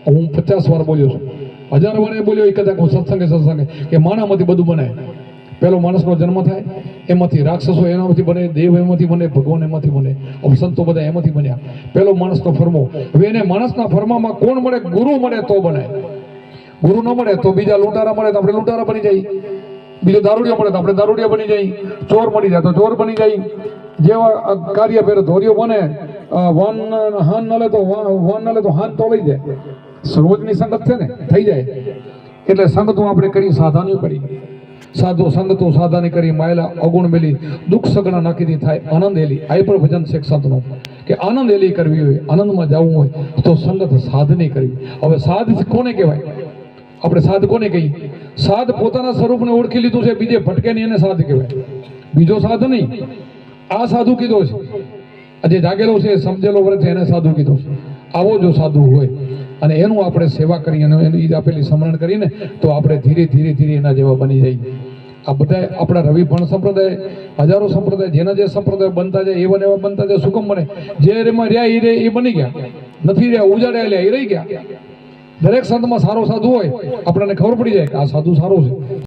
હું 50 વાર બોલ્યો છું, 1000 વાર બોલ્યો. એ કદાચ હું સત્સંગે કે માણામાંથી બધું બને. પેલો માણસનો જન્મ થાય, એમાંથી રાક્ષસો એનામાંથી બને, દેવ એમાંથી બને, ભગવાન એમાંથી બને, સંતો બધા એમાંથી બન્યા. પેલો માણસનો ફરમો. હવે એને માણસના ફરમામાં કોણ મળે? ગુરુ મળે તો બને. ગુરુ ન મળે તો બીજા લૂંટારા મળે તો આપણે લૂંટારા બની જાય, બીજો દારૂડિયો મળે તો આપણે દારૂડિયા બની જાય, ચોર મળી જાય તો ચોર બની જાય. જેવા કાર્ય ફેર ધોર્યો બને, હાન ન લે તો હાન તો લઈ જાય. રોજની સંગત છે ને, થઈ જાય. એટલે સંગતું આપણે કરી, સાધાની કરી. સાધુ સંગતું સાધાની કરી, માયલા અગુણ મેલી, દુઃખ સગણા નાખીથી થાય આનંદ એલી. આ પણ ભજન છે સંતનો કે આનંદ એલી કરવી હોય, આનંદમાં જવું હોય તો સંગત સાધની કરવી. હવે સાધ કોને કહેવાય? આપણે સાધ કોને કહીએ? સાધ પોતાના સ્વરૂપને ઓળખી લીધું છે, બીજે ભટકે નહીં એને સાધ કહેવાય. બીજો સાધ નહીં, આ સાધુ કીધો છે. આજે જાગેલો છે, સમજેલો વર્ગ છે, એને સાધુ કીધો છે. આવો જો સાધુ હોય અને એનું આપણે સેવા કરી અને એની આપેલી સમરણ કરીને તો આપણે ધીરે ધીરે એના જેવા બની જઈએ. આ બધા આપણા રવિભણ સંપ્રદાય, હજારો સંપ્રદાય, જેના જે સંપ્રદાય બનતા જાય એવા એવા બનતા જાય. શું કામ બને? જે એમાં રહ્યા એ બની ગયા, નથી રહ્યા ઉજાડ્યા એ રહી ગયા. દરેક સંતમાં સારો સાધુ હોય, આપણને ખબર પડી જાય કે આ સાધુ સારો છે.